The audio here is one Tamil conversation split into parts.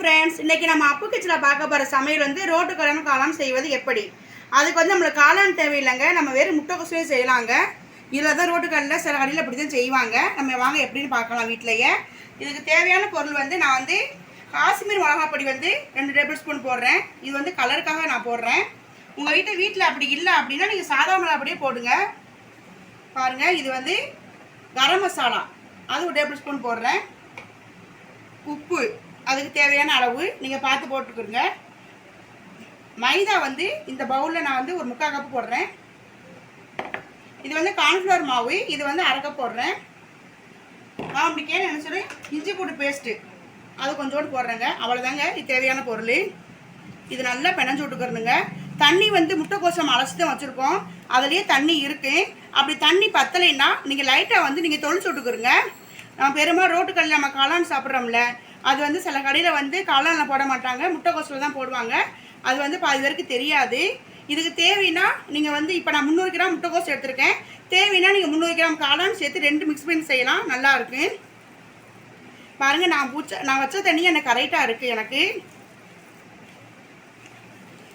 ஃப்ரெண்ட்ஸ், இன்னைக்கு நம்ம அப்பு கிச்சனில் பார்க்க போகிற சமையல் வந்து ரோட்டு கடன் காளான் செய்வது எப்படி. அதுக்கு வந்து நம்மளுக்கு காளான் தேவையில்லைங்க, நம்ம வேறு முட்டைக்கோசையும் செய்யலாங்க. இதில் தான் ரோட்டு கடையில் சில கடையில் அப்படி தான் செய்வாங்க. நம்ம வாங்க எப்படின்னு பார்க்கலாம் வீட்டிலையே. இதுக்கு தேவையான பொருள் வந்து நான் வந்து காஷ்மீர் மிளகாப்பொடி வந்து 2 டேபிள் ஸ்பூன் போடுறேன். இது வந்து கலருக்காக நான் போடுறேன். உங்கள் வீட்டில் அப்படி இல்லை அப்படின்னா நீங்கள் சாதா மிளகாப்பொடியே போடுங்க. பாருங்கள், இது வந்து கரம் மசாலா அது 1 டேபிள் ஸ்பூன் போடுறேன். உப்பு அதுக்கு தேவையான அளவு நீங்கள் பார்த்து போட்டுக்கிறங்க. மைதா வந்து இந்த பவுலில் நான் வந்து ஒரு 3/4 கப்பு போடுறேன். இது வந்து கார்ன்ஃப்ளவர் மாவு, இது வந்து 1/2 கப் போடுறேன். நான் அப்படி என்ன சொல்லி இஞ்சி பூண்டு பேஸ்ட்டு அது கொஞ்சோண்டு போடுறேங்க. அவ்வளோதாங்க, இது தேவையான பொருள். இது நல்லா பிணைஞ்சு விட்டுக்கிறணுங்க. தண்ணி வந்து முட்டைக்கோசம் அலசி தான் வச்சுருக்கோம், அதுலேயே தண்ணி இருக்குது. அப்படி தண்ணி பத்தலைன்னா நீங்கள் லைட்டாக வந்து நீங்கள் தொளிச்சு விட்டுக்கிறங்க. நம்ம பெரும்பாலும் ரோட்டு கடையில் நம்ம காளான் சாப்பிட்றோம்ல, அது வந்து சில கடையில் வந்து காளானில் போட மாட்டாங்க, முட்டைக்கோசில் தான் போடுவாங்க. அது வந்து பாதி பேருக்கு தெரியாது. இதுக்கு தேவைன்னா நீங்கள் வந்து இப்போ நான் 300 கிராம் முட்டைக்கோஸ் எடுத்திருக்கேன். தேவைன்னா நீங்கள் 300 கிராம் காளான் சேர்த்து 2 மிக்ஸ் பண்ணி செய்யலாம், நல்லாயிருக்கு. பாருங்கள், நான் வச்ச தண்ணி எனக்கு கரெக்டாக இருக்குது. எனக்கு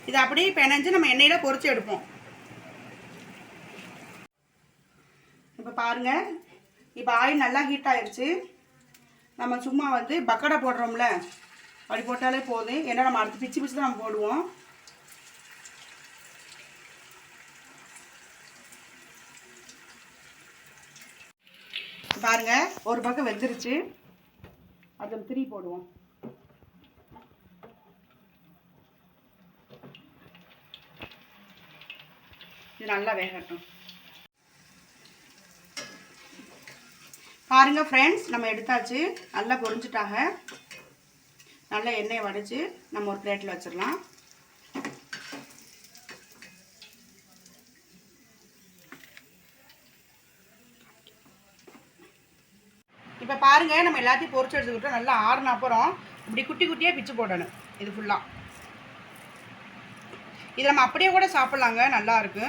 இதை அப்படியே பிணைஞ்சு நம்ம எண்ணெயில் பொரிச்சு எடுப்போம். இப்போ பாருங்கள், இப்போ ஆயில் நல்லா ஹீட் ஆயிடுச்சு. நம்ம சும்மா வந்து பக்கடை போடுறோம்ல, அப்படி போட்டாலே போதும். ஏன்னா நம்ம அடுத்து பிச்சு பிச்சு தான் நம்ம போடுவோம். பாருங்க, ஒரு பக்கம் வெந்துருச்சு. அது திரி போடுவோம். இது நல்லா வேகட்டும். பாருங்க ஃப்ரெண்ட்ஸ், நம்ம எடுத்தாச்சு. நல்லா பொரிஞ்சுட்டாக. நல்லா எண்ணெயை வடித்து நம்ம ஒரு பிளேட்டில் வச்சிடலாம். இப்போ பாருங்கள், நம்ம எல்லாத்தையும் பொரிச்சு எடுத்துக்கிட்டோம். நல்லா ஆறுன அப்புறம் இப்படி குட்டி குட்டியாக பிச்சு போடணும். இது ஃபுல்லாக இது நம்ம அப்படியே கூட சாப்பிட்லாங்க, நல்லாயிருக்கு.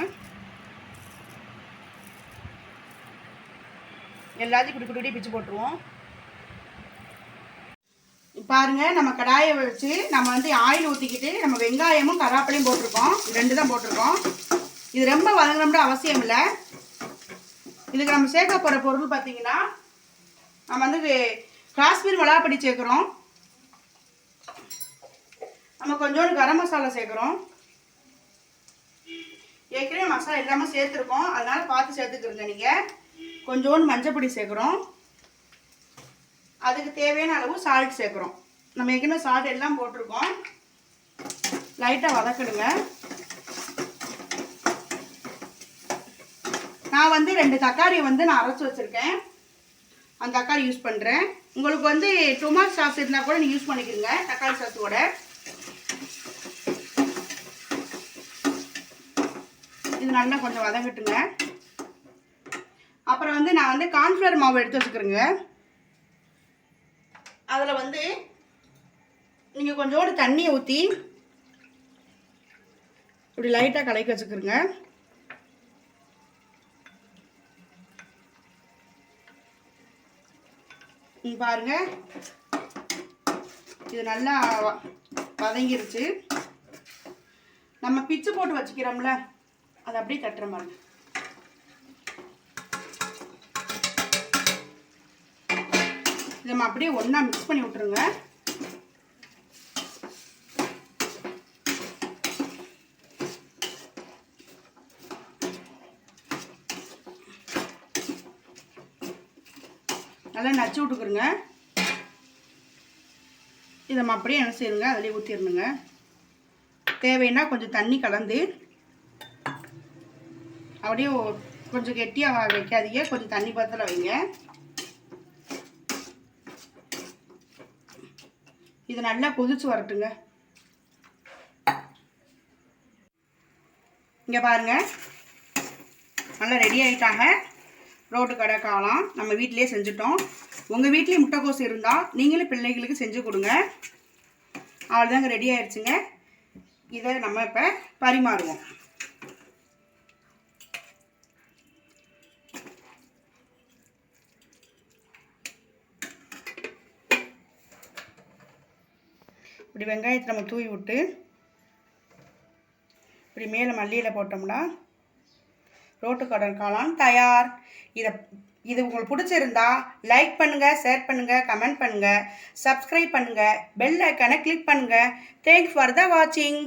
எல்லாத்தையும் குட்டி குட்டி பிச்சு போட்டுருவோம். பாருங்க, நம்ம கடாயை வச்சு நம்ம வந்து ஆயில் ஊற்றிக்கிட்டு நம்ம வெங்காயமும் கருவேப்பிலையும் போட்டிருக்கோம். 2 தான் போட்டிருக்கோம். இது ரொம்ப வதங்கணும்னு அவசியம் இல்லை. இதுக்கு நம்ம சேர்க்க போகிற பொருள் பார்த்தீங்கன்னா, நம்ம வந்து காஷ்மீர் மிளகாப்பொடி சேர்க்குறோம். நம்ம கொஞ்சோண்டு கரம் மசாலா சேர்க்குறோம். ஏற்கனவே மசாலா எல்லாமே சேர்த்துருக்கோம், அதனால பார்த்து சேர்த்துக்கிறங்க. நீங்கள் கொஞ்சோண்டு மஞ்சப்பொடி சேர்க்குறோம். அதுக்கு தேவையான அளவு சால்ட் சேர்க்குறோம். நம்ம ஏற்கனவே சால்ட் எல்லாம் போட்டிருக்கோம். லைட்டாக வதக்கணுங்க. நான் வந்து 2 தக்காளி வந்து நான் அரைச்சி வச்சுருக்கேன். அந்த தக்காளி யூஸ் பண்ணுறேன். உங்களுக்கு வந்து டொமாட்டோ சாஸ் இருந்தால் கூட நீங்கள் யூஸ் பண்ணிக்கிறீங்க, தக்காளி சாஸோட. இது நல்லா கொஞ்சம் வதங்கட்டுங்க. அப்புறம் வந்து நான் வந்து கார்ன்ஃப்ளவர் மாவு எடுத்து வச்சுக்கிறேங்க. அதில் வந்து நீங்கள் கொஞ்சோண்டு தண்ணியை ஊற்றி இப்படி லைட்டாக கலக்கி வச்சுக்கிறேங்க. பாருங்க, இது நல்லா வதங்கிருச்சு. நம்ம பிச்சு போட்டு வச்சுக்கிறோம்ல, அதை அப்படியே தட்டுற மாதிரி. நம்ம அப்படியே ஒன்றா மிக்ஸ் பண்ணி விட்டுருங்க. நல்லா நச்சு விட்டுக்குருங்க. இதை நம்ம அப்படியே என்ன செய்யுங்க, அதிலே ஊற்றிடணுங்க. தேவைன்னா கொஞ்சம் தண்ணி கலந்து அப்படியே கொஞ்சம் கெட்டியாக வைக்காதீங்க, கொஞ்சம் தண்ணி பத்தில் வைங்க. இது நல்லா கொதிச்சு வரட்டுங்க. இங்கே பாருங்க, நல்லா ரெடி ஆகிட்டாங்க. ரோட்டு கடை காளான் நம்ம வீட்டிலே செஞ்சுட்டோம். உங்கள் வீட்லேயும் முட்டைக்கோஸ் இருந்தால் நீங்களும் பிள்ளைகளுக்கு செஞ்சு கொடுங்க. அவ்வளோதாங்க, ரெடி ஆயிடுச்சுங்க. இதை நம்ம இப்போ பரிமாறுவோம். இப்படி வெங்காயத்தை நம்ம தூவி விட்டு இப்படி மேலே மல்லியில் போட்டோம்னா ரோட்டுக்கடை காளான் தயார். இது உங்களுக்கு பிடிச்சிருந்தா லைக் பண்ணுங்கள், ஷேர் பண்ணுங்கள், கமெண்ட் பண்ணுங்கள், சப்ஸ்கிரைப் பண்ணுங்கள், பெல் ஐக்கானை கிளிக் பண்ணுங்கள். தேங்க்ஸ் ஃபார் த வாட்சிங்.